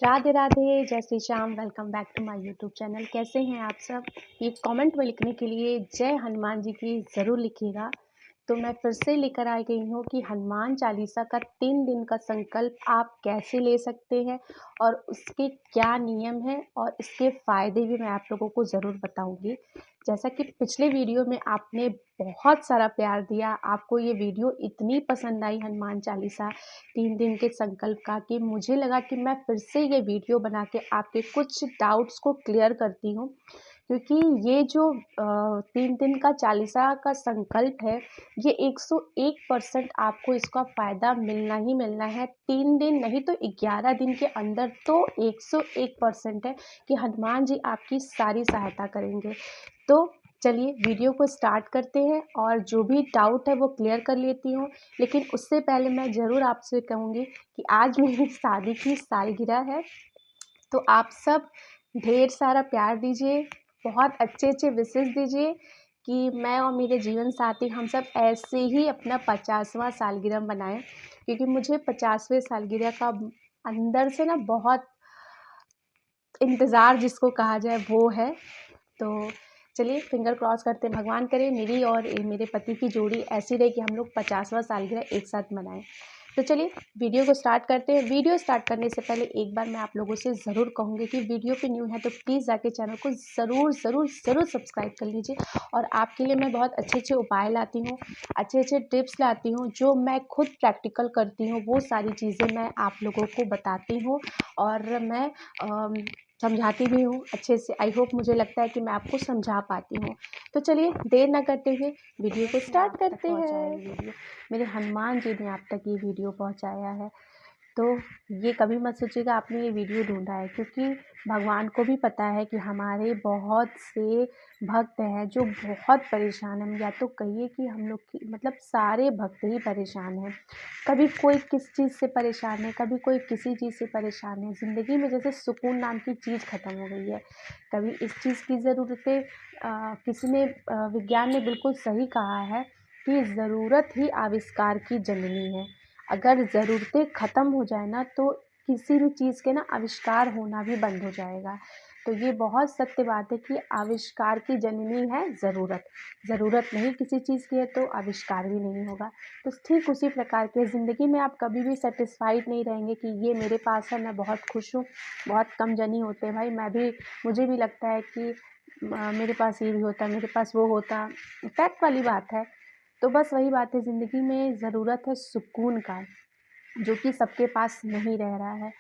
राधे राधे, जय Shri Shyam. Welcome back to my YouTube channel. कैसे हैं आप सब? ये कमेंट में लिखने के लिए जय हनुमान जी की ज़रूर लिखिएगा। तो मैं फिर से लेकर आ गई हूँ कि हनुमान चालीसा का 3 दिन का संकल्प आप कैसे ले सकते हैं और उसके क्या नियम हैं और इसके फ़ायदे भी मैं आप लोगों को ज़रूर बताऊँगी। जैसा कि पिछले वीडियो में आपने बहुत सारा प्यार दिया, आपको ये वीडियो इतनी पसंद आई हनुमान चालीसा 3 दिन के संकल्प का कि मुझे लगा कि मैं फिर से ये वीडियो बना के आपके कुछ डाउट्स को क्लियर करती हूँ। क्योंकि ये जो 3 दिन का चालीसा का संकल्प है, ये 101% आपको इसका फ़ायदा मिलना ही मिलना है। 3 दिन नहीं तो 11 दिन के अंदर तो 101% है कि हनुमान जी आपकी सारी सहायता करेंगे। तो चलिए वीडियो को स्टार्ट करते हैं और जो भी डाउट है वो क्लियर कर लेती हूँ। लेकिन उससे पहले मैं ज़रूर आपसे कहूँगी कि आज मेरी शादी की सालगिरह है, तो आप सब ढेर सारा प्यार दीजिए, बहुत अच्छे-अच्छे विशेस दीजिए कि मैं और मेरे जीवन साथी हम सब ऐसे ही अपना 50वां सालगिरह मनाएँ। क्योंकि मुझे 50वें सालगिरह का अंदर से ना बहुत इंतज़ार जिसको कहा जाए वो है। तो चलिए फिंगर क्रॉस करते हैं, भगवान करे मेरी और मेरे पति की जोड़ी ऐसी रहे कि हम लोग 50वां सालगिरह एक साथ मनाएं। तो चलिए वीडियो को स्टार्ट करते हैं। वीडियो स्टार्ट करने से पहले एक बार मैं आप लोगों से ज़रूर कहूँगी कि वीडियो पे न्यू है तो प्लीज़ जाके चैनल को ज़रूर ज़रूर ज़रूर सब्सक्राइब कर लीजिए। और आपके लिए मैं बहुत अच्छे अच्छे उपाय लाती हूँ, अच्छे अच्छे टिप्स लाती हूँ, जो मैं खुद प्रैक्टिकल करती हूँ वो सारी चीज़ें मैं आप लोगों को बताती हूँ और मैं समझाती भी हूँ अच्छे से। आई होप, मुझे लगता है कि मैं आपको समझा पाती हूँ। तो चलिए देर ना करते हुए वीडियो को स्टार्ट करते हैं। मेरे हनुमान जी ने आप तक ये वीडियो पहुँचाया है, तो ये कभी मत सोचिएगा आपने ये वीडियो ढूंढा है, क्योंकि भगवान को भी पता है कि हमारे बहुत से भक्त हैं जो बहुत परेशान हैं। या तो कहिए कि हम लोग की मतलब सारे भक्त ही परेशान हैं। कभी कोई किस चीज़ से परेशान है, कभी कोई किसी चीज़ से परेशान है। ज़िंदगी में जैसे सुकून नाम की चीज़ ख़त्म हो गई है। कभी इस चीज़ की ज़रूरतें, किसी ने विज्ञान ने बिल्कुल सही कहा है कि ज़रूरत ही आविष्कार की जननी है। अगर ज़रूरतें ख़त्म हो जाए ना तो किसी भी चीज़ के ना आविष्कार होना भी बंद हो जाएगा। तो ये बहुत सत्य बात है कि आविष्कार की जननी है ज़रूरत। ज़रूरत नहीं किसी चीज़ की है तो आविष्कार भी नहीं होगा। तो ठीक उसी प्रकार के ज़िंदगी में आप कभी भी सैटिस्फाइड नहीं रहेंगे कि ये मेरे पास है, मैं बहुत खुश हूँ। बहुत कम जन होते हैं भाई, मुझे भी लगता है कि मेरे पास ये भी होता, मेरे पास वो होता। फैक्ट वाली बात है। तो बस वही बात है, ज़िंदगी में ज़रूरत है सुकून का, जो कि सबके पास नहीं रह रहा है।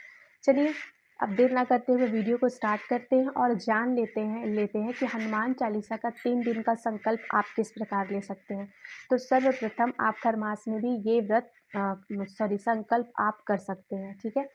चलिए अब देर ना करते हुए वीडियो को स्टार्ट करते हैं और जान लेते हैं कि हनुमान चालीसा का 3 दिन का संकल्प आप किस प्रकार ले सकते हैं। तो सर्वप्रथम आप खरमास में भी ये व्रत संकल्प आप कर सकते हैं, ठीक है।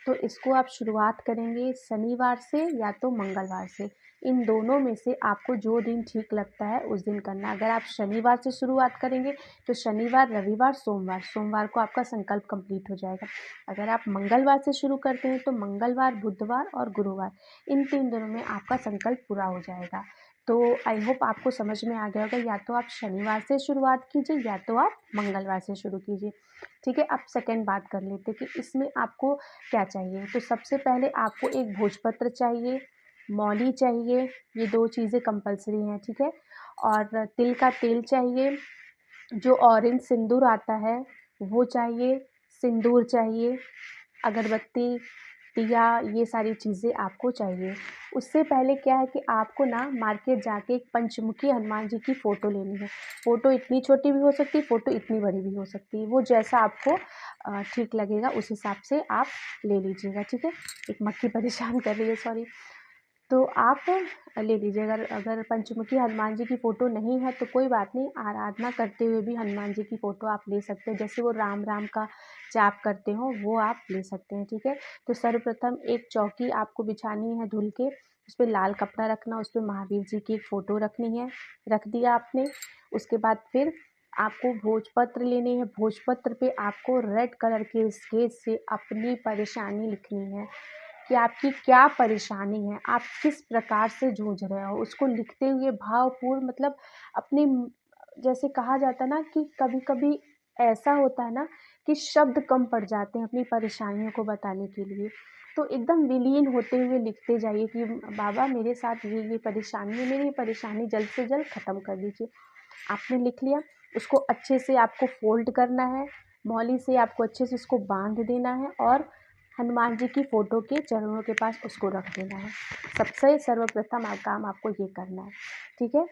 तो इसको आप शुरुआत करेंगे शनिवार से या तो मंगलवार से। इन दोनों में से आपको जो दिन ठीक लगता है उस दिन करना। अगर आप शनिवार से शुरुआत करेंगे तो शनिवार, रविवार, सोमवार को आपका संकल्प कंप्लीट हो जाएगा। अगर आप मंगलवार से शुरू करते हैं तो मंगलवार, बुधवार और गुरुवार, इन 3 दिनों में आपका संकल्प पूरा हो जाएगा। तो आई होप आपको समझ में आ गया होगा। या तो आप शनिवार से शुरुआत कीजिए या तो आप मंगलवार से शुरू कीजिए, ठीक है। अब सेकंड बात कर लेते हैं कि इसमें आपको क्या चाहिए। तो सबसे पहले आपको एक भोजपत्र चाहिए, मौली चाहिए, ये 2 चीज़ें कंपल्सरी हैं, ठीक है। और तिल का तेल चाहिए, जो ऑरेंज सिंदूर आता है वो चाहिए, सिंदूर चाहिए, अगरबत्ती, दिया, ये सारी चीज़ें आपको चाहिए। उससे पहले क्या है कि आपको ना मार्केट जाके एक पंचमुखी हनुमान जी की फ़ोटो लेनी है। फ़ोटो इतनी छोटी भी हो सकती है, फ़ोटो इतनी बड़ी भी हो सकती है, वो जैसा आपको ठीक लगेगा उस हिसाब से आप ले लीजिएगा, ठीक है। एक मक्खी परेशान कर रही है, सॉरी। तो आप ले लीजिए। अगर पंचमुखी हनुमान जी की फ़ोटो नहीं है तो कोई बात नहीं, आराधना करते हुए भी हनुमान जी की फ़ोटो आप ले सकते हैं। जैसे वो राम राम का जाप करते हो वो आप ले सकते हैं, ठीक है। तो सर्वप्रथम एक चौकी आपको बिछानी है धुल के, उस पर लाल कपड़ा रखना, उस पर महावीर जी की एक फ़ोटो रखनी है, रख दिया आपने। उसके बाद फिर आपको भोजपत्र लेने हैं। भोजपत्र पे आपको रेड कलर के स्केच से अपनी परेशानी लिखनी है कि आपकी क्या परेशानी है, आप किस प्रकार से जूझ रहे हो, उसको लिखते हुए भावपूर्ण, मतलब अपनी जैसे कहा जाता है ना कि कभी-कभी ऐसा होता है ना कि शब्द कम पड़ जाते हैं अपनी परेशानियों को बताने के लिए। तो एकदम विलीन होते हुए लिखते जाइए कि बाबा मेरे साथ ये परेशानी है, मेरी ये परेशानी जल्द से जल्द ख़त्म कर दीजिए। आपने लिख लिया, उसको अच्छे से आपको फ़ोल्ड करना है, मौली से आपको अच्छे से उसको बांध देना है और हनुमान जी की फ़ोटो के चरणों के पास उसको रख देना है। सबसे सर्वप्रथम काम आपको ये करना है, ठीक है।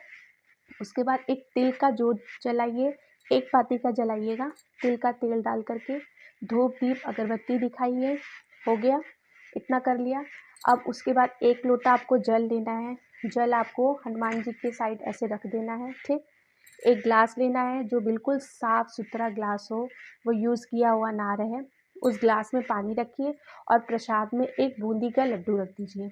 उसके बाद एक तिल का जोत जलाइए, एक पाती का जलाइएगा, तिल का तेल डाल करके धूप दीप अगरबत्ती दिखाइए। हो गया, इतना कर लिया। अब उसके बाद एक लोटा आपको जल लेना है, जल आपको हनुमान जी के साइड ऐसे रख देना है, ठीक। एक ग्लास लेना है जो बिल्कुल साफ़ सुथरा ग्लास हो, वो यूज़ किया हुआ ना रहे। उस ग्लास में पानी रखिए और प्रसाद में एक बूंदी का लड्डू रख दीजिए।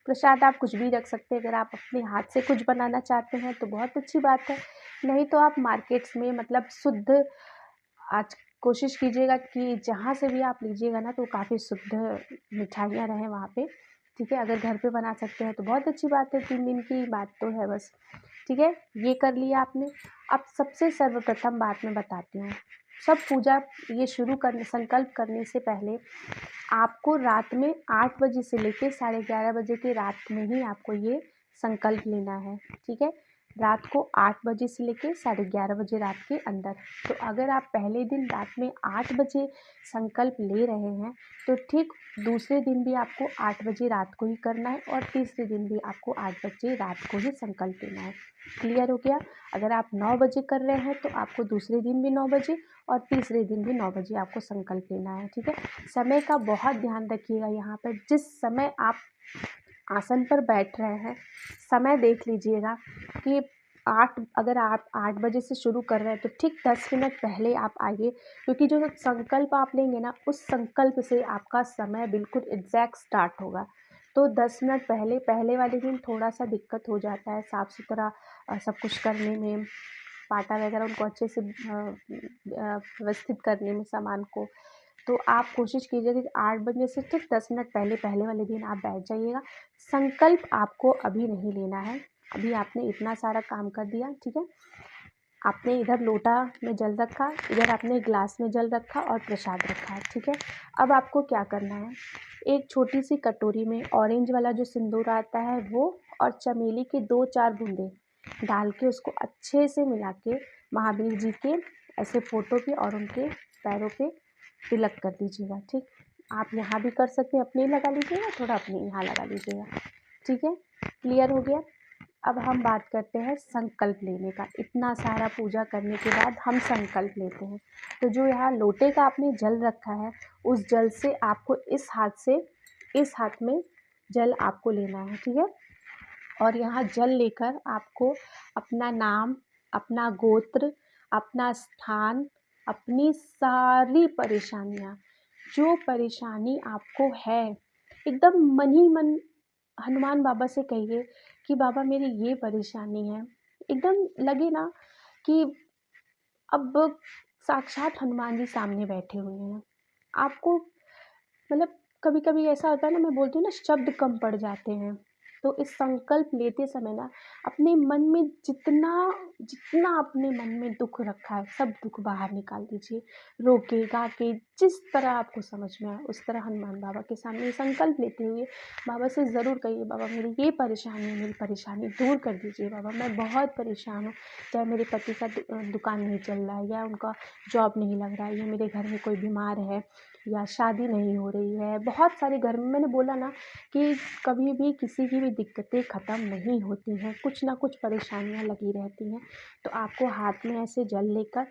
प्रसाद आप कुछ भी रख सकते हैं, अगर आप अपने हाथ से कुछ बनाना चाहते हैं तो बहुत अच्छी बात है, नहीं तो आप मार्केट्स में मतलब शुद्ध आज कोशिश कीजिएगा कि जहाँ से भी आप लीजिएगा ना तो काफ़ी शुद्ध मिठाइयाँ रहें वहाँ पे, ठीक है। अगर घर पे बना सकते हैं तो बहुत अच्छी बात है, 3 दिन की बात तो है बस, ठीक है। ये कर लिया आपने। अब सबसे सर्वप्रथम बात मैं बताती हूँ, सब पूजा ये शुरू करने संकल्प करने से पहले आपको रात में 8 बजे से लेके 11:30 बजे के रात में ही आपको ये संकल्प लेना है, ठीक है। रात को 8 बजे से लेके 11:30 बजे रात के अंदर। तो अगर आप पहले दिन रात में 8 बजे संकल्प ले रहे हैं तो ठीक दूसरे दिन भी आपको 8 बजे रात को ही करना है और तीसरे दिन भी आपको 8 बजे रात को ही संकल्प लेना है। क्लियर हो गया? अगर आप 9 बजे कर रहे हैं तो आपको दूसरे दिन भी 9 बजे और तीसरे दिन भी 9 बजे आपको संकल्प लेना है, ठीक है। समय का बहुत ध्यान रखिएगा यहाँ पर, जिस समय आप आसन पर बैठ रहे हैं समय देख लीजिएगा कि अगर आप 8 बजे से शुरू कर रहे हैं तो ठीक 10 मिनट पहले आप आइए, क्योंकि जो संकल्प आप लेंगे ना उस संकल्प से आपका समय बिल्कुल एग्जैक्ट स्टार्ट होगा। तो 10 मिनट पहले वाले दिन थोड़ा सा दिक्कत हो जाता है साफ़ सुथरा सब कुछ करने में, पाटा वगैरह उनको अच्छे से व्यवस्थित करने में सामान को। तो आप कोशिश कीजिएगा कि 8 बजे से ठीक 10 मिनट पहले वाले दिन आप बैठ जाइएगा। संकल्प आपको अभी नहीं लेना है, अभी आपने इतना सारा काम कर दिया, ठीक है। आपने इधर लोटा में जल रखा, इधर आपने ग्लास में जल रखा और प्रसाद रखा है, ठीक है। अब आपको क्या करना है, एक छोटी सी कटोरी में ऑरेंज वाला जो सिंदूर आता है वो और चमेली के 2-4 बूंदे डाल के उसको अच्छे से मिला के महावीर जी के ऐसे फ़ोटो पे और उनके पैरों पे तिलक कर दीजिएगा, ठीक। आप यहाँ भी कर सकते हैं, अपने लगा लीजिएगा, थोड़ा अपने यहाँ लगा लीजिएगा, ठीक है। क्लियर हो गया? अब हम बात करते हैं संकल्प लेने का। इतना सारा पूजा करने के बाद हम संकल्प लेते हैं, तो जो यहाँ लोटे का आपने जल रखा है उस जल से आपको इस हाथ में जल आपको लेना है, ठीक है। और यहाँ जल लेकर आपको अपना नाम, अपना गोत्र, अपना स्थान, अपनी सारी परेशानियाँ, जो परेशानी आपको है, एकदम मन ही मन हनुमान बाबा से कहिए कि बाबा मेरी ये परेशानी है। एकदम लगे ना कि अब साक्षात हनुमान जी सामने बैठे हुए हैं। आपको मतलब कभी-कभी ऐसा होता है ना, मैं बोलती हूँ ना, शब्द कम पड़ जाते हैं। तो इस संकल्प लेते समय ना अपने मन में जितना अपने मन में दुःख रखा है सब दुःख बाहर निकाल दीजिए। रो के, गा के, जिस तरह आपको समझ में आए उस तरह हनुमान बाबा के सामने संकल्प लेते हुए बाबा से ज़रूर कहिए, बाबा मेरी ये परेशानी है, मेरी परेशानी दूर कर दीजिए बाबा, मैं बहुत परेशान हूँ। चाहे मेरे पति का दुकान नहीं चल रहा है या उनका जॉब नहीं लग रहा है या मेरे घर में कोई बीमार है या शादी नहीं हो रही है। बहुत सारे घर में मैंने बोला ना कि कभी भी किसी की भी दिक्कतें ख़त्म नहीं होती हैं, कुछ ना कुछ परेशानियाँ लगी रहती हैं। तो आपको हाथ में ऐसे जल लेकर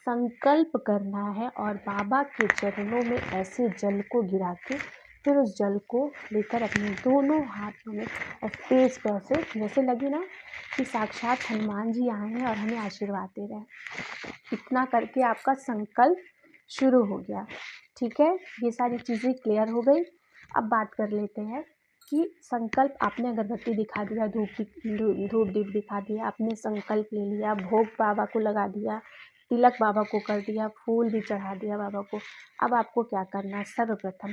संकल्प करना है और बाबा के चरणों में ऐसे जल को गिरा के फिर उस जल को लेकर अपने दोनों हाथों में और फेस पे ऐसे जैसे लगे ना कि साक्षात हनुमान जी आए हैं और हमें आशीर्वाद दे रहे हैं। इतना करके आपका संकल्प शुरू हो गया, ठीक है। ये सारी चीज़ें क्लियर हो गई। अब बात कर लेते हैं कि संकल्प आपने अगरबत्ती दिखा दिया, धूप दीप दिखा दिया, आपने संकल्प ले लिया, भोग बाबा को लगा दिया, तिलक बाबा को कर दिया, फूल भी चढ़ा दिया बाबा को। अब आपको क्या करना है, सर्वप्रथम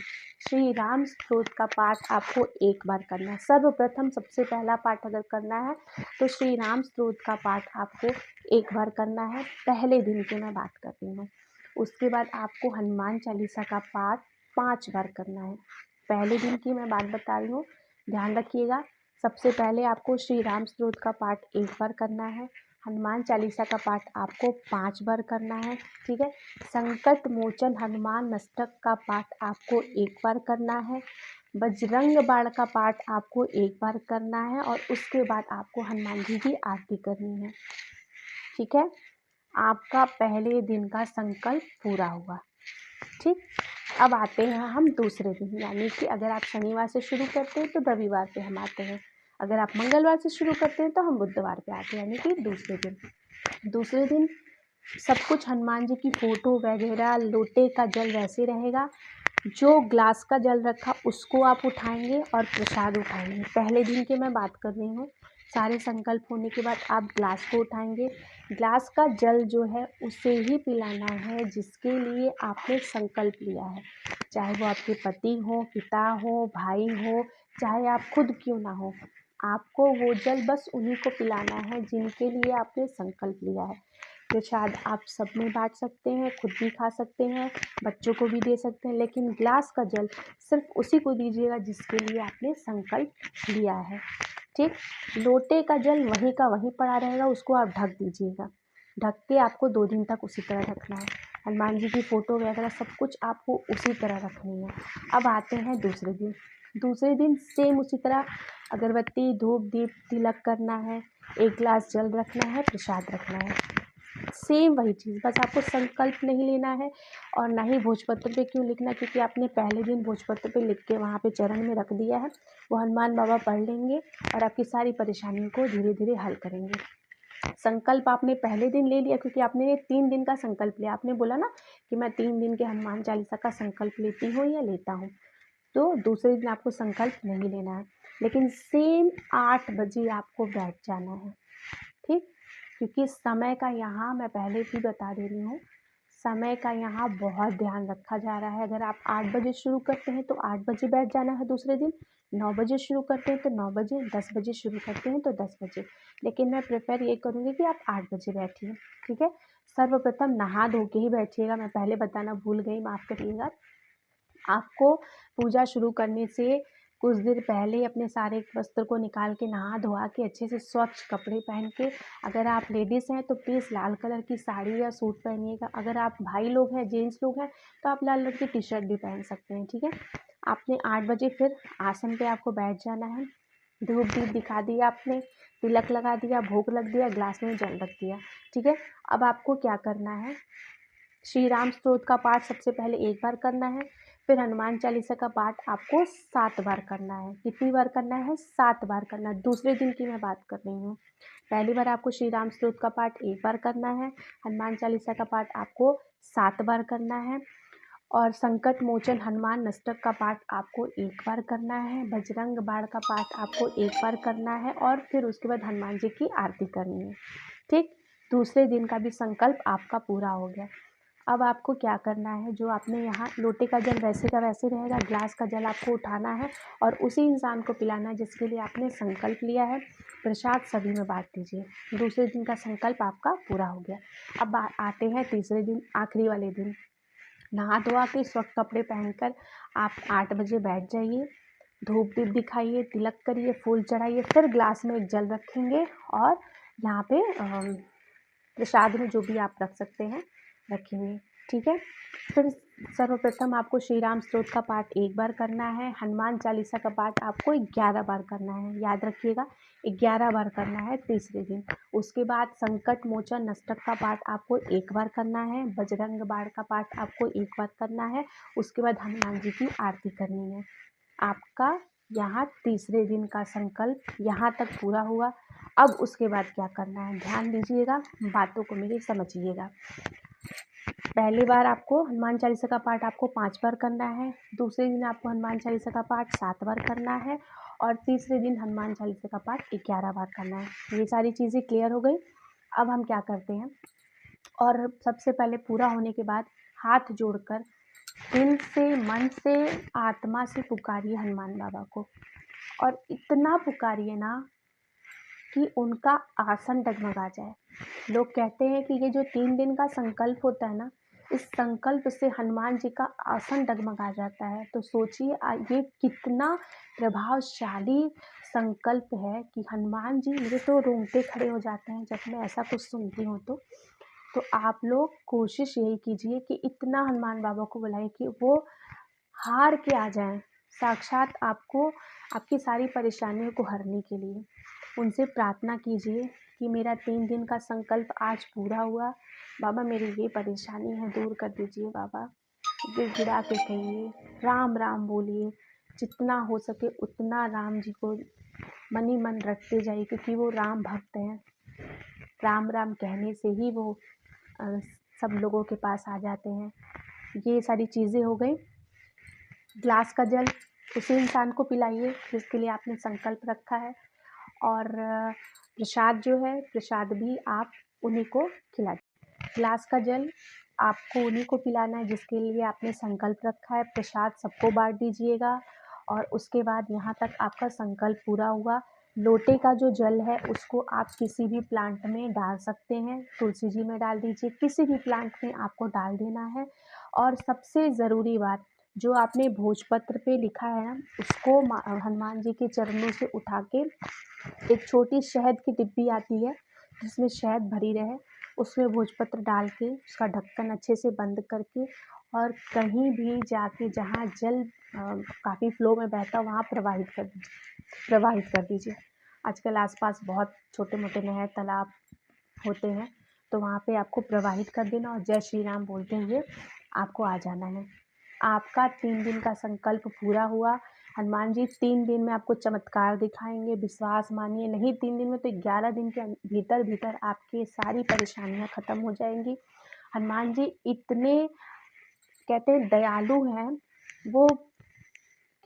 श्री राम स्तोत्र का पाठ आपको एक बार करना है। सर्वप्रथम सबसे पहला पाठ अगर करना है तो श्री राम स्तोत्र का पाठ आपको एक बार करना है, पहले दिन की मैं बात कर रही हूँ। उसके बाद आपको हनुमान चालीसा का पाठ 5 बार करना है। पहले दिन की मैं बात बता रही हूँ, ध्यान रखिएगा। सबसे पहले आपको श्री राम स्तोत्र का पाठ 1 बार करना है। हनुमान चालीसा का पाठ आपको 5 बार करना है, ठीक है। संकट मोचन हनुमान अष्टक का पाठ आपको 1 बार करना है। बजरंग बाण का पाठ आपको 1 बार करना है और उसके बाद आपको हनुमान जी की आरती करनी है, ठीक है। आपका पहले दिन का संकल्प पूरा हुआ, ठीक। अब आते हैं हम दूसरे दिन, यानी कि अगर आप शनिवार से शुरू करते हैं तो रविवार पे हम आते हैं, अगर आप मंगलवार से शुरू करते हैं तो हम बुधवार पे आते हैं, यानी कि दूसरे दिन सब कुछ हनुमान जी की फ़ोटो वगैरह, लोटे का जल वैसे रहेगा। जो ग्लास का जल रखा उसको आप उठाएंगे और प्रसाद उठाएंगे। पहले दिन की मैं बात कर रही हूँ। सारे संकल्प होने के बाद आप ग्लास को उठाएंगे। ग्लास का जल जो है उसे ही पिलाना है जिसके लिए आपने संकल्प लिया है, चाहे वो आपके पति हो, पिता हो, भाई हो, चाहे आप खुद क्यों ना हो। आपको वो जल बस उन्हीं को पिलाना है जिनके लिए आपने संकल्प लिया है। प्रसाद आप सब में बांट सकते हैं, खुद भी खा सकते हैं, बच्चों को भी दे सकते हैं, लेकिन ग्लास का जल सिर्फ उसी को दीजिएगा जिसके लिए आपने संकल्प लिया है, ठीक। लोटे का जल वहीं का वहीं पड़ा रहेगा, उसको आप ढक दीजिएगा। ढक के आपको 2 दिन तक उसी तरह रखना है। हनुमान जी की फ़ोटो वगैरह सब कुछ आपको उसी तरह रखनी है। अब आते हैं दूसरे दिन सेम उसी तरह अगरबत्ती, धूप, दीप, तिलक करना है, 1 गिलास जल रखना है, प्रसाद रखना है। सेम वही चीज़, बस आपको संकल्प नहीं लेना है और ना ही भोजपत्र पे क्यों लिखना, क्योंकि आपने पहले दिन भोजपत्र पे लिख के वहाँ पे चरण में रख दिया है। वो हनुमान बाबा पढ़ लेंगे और आपकी सारी परेशानियों को धीरे धीरे हल करेंगे। संकल्प आपने पहले दिन ले लिया क्योंकि आपने 3 दिन का संकल्प लिया। आपने बोला ना कि मैं 3 दिन के हनुमान चालीसा का संकल्प लेती हूँ या लेता हूँ, तो दूसरे दिन आपको संकल्प नहीं लेना है, लेकिन सेम 8 बजे आपको बैठ जाना है, ठीक। क्योंकि समय का यहाँ मैं पहले भी बता दे रही हूँ, समय का यहाँ बहुत ध्यान रखा जा रहा है। अगर आप 8 बजे शुरू करते हैं तो 8 बजे बैठ जाना है दूसरे दिन, 9 बजे शुरू करते हैं तो 9 बजे, 10 बजे शुरू करते हैं तो 10 बजे, लेकिन मैं प्रेफर ये करूँगी कि आप 8 बजे बैठिए, ठीक है। सर्वप्रथम नहा धो के ही बैठिएगा, मैं पहले बताना भूल गई, माफ़ करिएगा। आपको पूजा शुरू करने से कुछ देर पहले अपने सारे वस्त्र को निकाल के नहा धोआ के अच्छे से स्वच्छ कपड़े पहन के, अगर आप लेडीज़ हैं तो प्लीज़ लाल कलर की साड़ी या सूट पहनिएगा। अगर आप भाई लोग हैं, जेंट्स लोग हैं, तो आप लाल रंग की टी शर्ट भी पहन सकते हैं, ठीक है। आपने 8 बजे फिर आसन पे आपको बैठ जाना है। धूप दीप दिखा दिया आपने, तिलक लगा दिया, भोग लग दिया, ग्लास में जल रख दिया, ठीक है। अब आपको क्या करना है, श्री राम स्तोत्र का पाठ सबसे पहले 1 बार करना है, फिर हनुमान चालीसा का पाठ आपको 7 बार करना है। कितनी बार करना है? 7 बार करना है। दूसरे दिन की मैं बात कर रही हूँ। पहली बार आपको श्री राम स्तोत्र का पाठ 1 बार करना है, हनुमान चालीसा का पाठ आपको 7 बार करना है और संकट मोचन हनुमान अष्टक का पाठ आपको 1 बार करना है, बजरंग बाण का पाठ आपको 1 बार करना है और फिर उसके बाद हनुमान जी की आरती करनी है, ठीक। दूसरे दिन का भी संकल्प आपका पूरा हो गया। अब आपको क्या करना है, जो आपने यहाँ लोटे का जल वैसे का वैसे रहेगा, ग्लास का जल आपको उठाना है और उसी इंसान को पिलाना है जिसके लिए आपने संकल्प लिया है। प्रसाद सभी में बांट दीजिए। दूसरे दिन का संकल्प आपका पूरा हो गया। अब आते हैं तीसरे दिन, आखिरी वाले दिन। नहा धोआ के स्वच्छ कपड़े पहनकर आप 8 बजे बैठ जाइए, धूप दीप दिखाइए, तिलक करिए, फूल चढ़ाइए, फिर ग्लास में एक जल रखेंगे और यहाँ पे प्रसाद में जो भी आप रख सकते हैं रखेंगे, ठीक है। फिर सर्वप्रथम आपको श्री राम स्तोत्र का पाठ 1 बार करना है, हनुमान चालीसा का पाठ आपको 11 बार करना है, याद रखिएगा 11 बार करना है तीसरे दिन। उसके बाद संकट मोचन अष्टक का पाठ आपको 1 बार करना है, बजरंग बाण का पाठ आपको 1 बार करना है, उसके बाद हनुमान जी की आरती करनी है। आपका यहाँ तीसरे दिन का संकल्प यहाँ तक पूरा हुआ। अब उसके बाद क्या करना है, ध्यान दीजिएगा, बातों को मेरी समझिएगा। पहली बार आपको हनुमान चालीसा का पाठ आपको 5 बार करना है, दूसरे दिन आपको हनुमान चालीसा का पाठ 7 बार करना है और तीसरे दिन हनुमान चालीसा का पाठ 11 बार करना है। ये सारी चीज़ें क्लियर हो गई। अब हम क्या करते हैं, और सबसे पहले पूरा होने के बाद हाथ जोड़कर दिल से, मन से, आत्मा से पुकारिए हनुमान बाबा को और इतना पुकारिए ना कि उनका आसन डगमगा जाए। लोग कहते हैं कि ये जो 3 दिन का संकल्प होता है ना, इस संकल्प से हनुमान जी का आसन डगमगा जाता है। तो सोचिए ये कितना प्रभावशाली संकल्प है कि हनुमान जी, मुझे तो रोंगटे खड़े हो जाते हैं जब मैं ऐसा कुछ सुनती हूँ तो आप लोग कोशिश यही कीजिए कि इतना हनुमान बाबा को बुलाइए कि वो हार के आ जाएं, साक्षात आपको आपकी सारी परेशानियों को हरने के लिए। उनसे प्रार्थना कीजिए कि मेरा 3 दिन का संकल्प आज पूरा हुआ, बाबा मेरी ये परेशानी है दूर कर दीजिए बाबा। गिड़गिड़ा के कहिए, राम राम बोलिए, जितना हो सके उतना राम जी को मन ही मन रखते जाइए, क्योंकि वो राम भक्त हैं। राम राम कहने से ही वो सब लोगों के पास आ जाते हैं। ये सारी चीज़ें हो गई। ग्लास का जल उसी इंसान को पिलाइए जिसके लिए आपने संकल्प रखा है, और प्रसाद जो है, प्रसाद भी आप उन्हीं को खिलाइए। ग्लास का जल आपको उन्हीं को पिलाना है जिसके लिए आपने संकल्प रखा है। प्रसाद सबको बांट दीजिएगा, और उसके बाद यहाँ तक आपका संकल्प पूरा हुआ। लोटे का जो जल है उसको आप किसी भी प्लांट में डाल सकते हैं, तुलसी जी में डाल दीजिए, किसी भी प्लांट में आपको डाल देना है। और सबसे ज़रूरी बात, जो आपने भोजपत्र पे लिखा है ना, उसको हनुमान जी के चरणों से उठा के एक छोटी शहद की डिब्बी आती है जिसमें शहद भरी रहे, उसमें भोजपत्र डाल के उसका ढक्कन अच्छे से बंद करके, और कहीं भी जाके जहाँ जल काफ़ी फ्लो में बहता वहाँ प्रवाहित कर दीजिए। आजकल आसपास बहुत छोटे मोटे नहर तालाब होते हैं, तो वहाँ पे आपको प्रवाहित कर देना और जय श्री राम बोलते हुए आपको आ जाना है। आपका 3 दिन का संकल्प पूरा हुआ। हनुमान जी 3 दिन में आपको चमत्कार दिखाएंगे, विश्वास मानिए। नहीं 3 दिन में तो 11 दिन के भीतर भीतर आपकी सारी परेशानियां खत्म हो जाएंगी। हनुमान जी इतने, कहते हैं, दयालु हैं। वो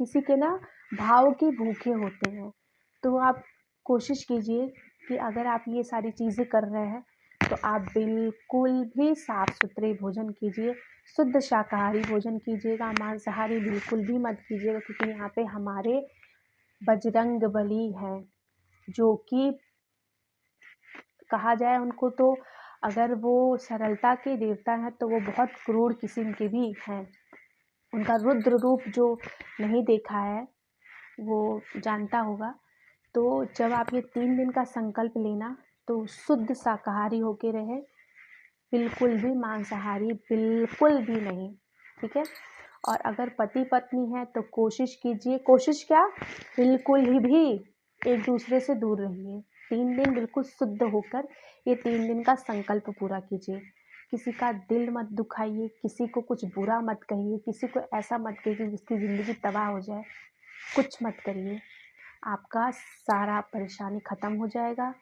किसी के ना भाव के भूखे होते हैं। तो आप कोशिश कीजिए कि अगर आप ये सारी चीज़ें कर रहे हैं तो आप बिल्कुल भी साफ सुथरे भोजन कीजिए, शुद्ध शाकाहारी भोजन कीजिएगा, मांसाहारी बिल्कुल भी मत कीजिएगा, क्योंकि यहाँ पे हमारे बजरंग बली हैं, जो कि कहा जाए उनको तो, अगर वो सरलता के देवता हैं तो वो बहुत क्रूर किस्म के भी हैं। उनका रुद्र रूप जो नहीं देखा है वो जानता होगा। तो जब आप ये 3 दिन का संकल्प लेना तो शुद्ध शाकाहारी होके रहे, बिल्कुल भी मांसाहारी बिल्कुल भी नहीं, ठीक है। और अगर पति पत्नी है तो कोशिश कीजिए, कोशिश क्या, बिल्कुल ही भी एक दूसरे से दूर रहिए। 3 दिन बिल्कुल शुद्ध होकर ये 3 दिन का संकल्प पूरा कीजिए। किसी का दिल मत दुखाइए, किसी को कुछ बुरा मत कहिए, किसी को ऐसा मत कहिए जिसकी ज़िंदगी तबाह हो जाए, कुछ मत करिए। आपका सारा परेशानी ख़त्म हो जाएगा,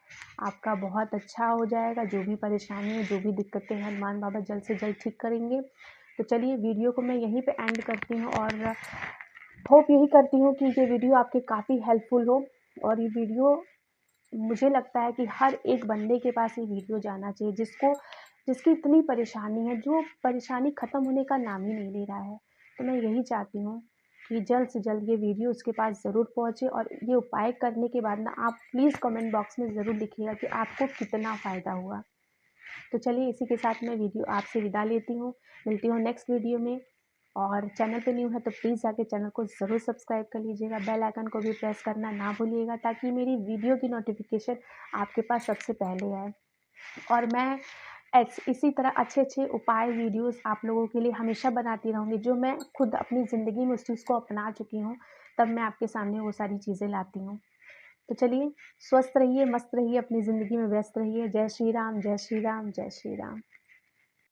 आपका बहुत अच्छा हो जाएगा। जो भी परेशानी है, जो भी दिक्कतें हैं, हनुमान बाबा जल्द से जल्द ठीक करेंगे। तो चलिए वीडियो को मैं यहीं पे एंड करती हूँ, और होप यही करती हूँ कि ये वीडियो आपके काफ़ी हेल्पफुल हो। और ये वीडियो, मुझे लगता है कि हर एक बंदे के पास ये वीडियो जाना चाहिए, जिसकी इतनी परेशानी है, जो परेशानी ख़त्म होने का नाम ही नहीं ले रहा है। तो मैं यही चाहती हूँ कि जल्द से जल्द ये वीडियो उसके पास ज़रूर पहुँचे, और ये उपाय करने के बाद ना आप प्लीज़ कमेंट बॉक्स में ज़रूर लिखिएगा कि आपको कितना फ़ायदा हुआ। तो चलिए इसी के साथ मैं वीडियो आपसे विदा लेती हूँ, मिलती हूँ नेक्स्ट वीडियो में। और चैनल पे न्यू है तो प्लीज़ जाके चैनल को ज़रूर सब्सक्राइब कर लीजिएगा, बेल आइकन को भी प्रेस करना ना भूलिएगा, ताकि मेरी वीडियो की नोटिफिकेशन आपके पास सबसे पहले आए। और मैं इसी तरह अच्छे अच्छे उपाय वीडियोस आप लोगों के लिए हमेशा बनाती रहूँगी, जो मैं खुद अपनी ज़िंदगी में उस चीज़ को अपना चुकी हूँ, तब मैं आपके सामने वो सारी चीज़ें लाती हूँ। तो चलिए, स्वस्थ रहिए, मस्त रहिए, अपनी ज़िंदगी में व्यस्त रहिए। जय श्री राम, जय श्री राम, जय श्री राम।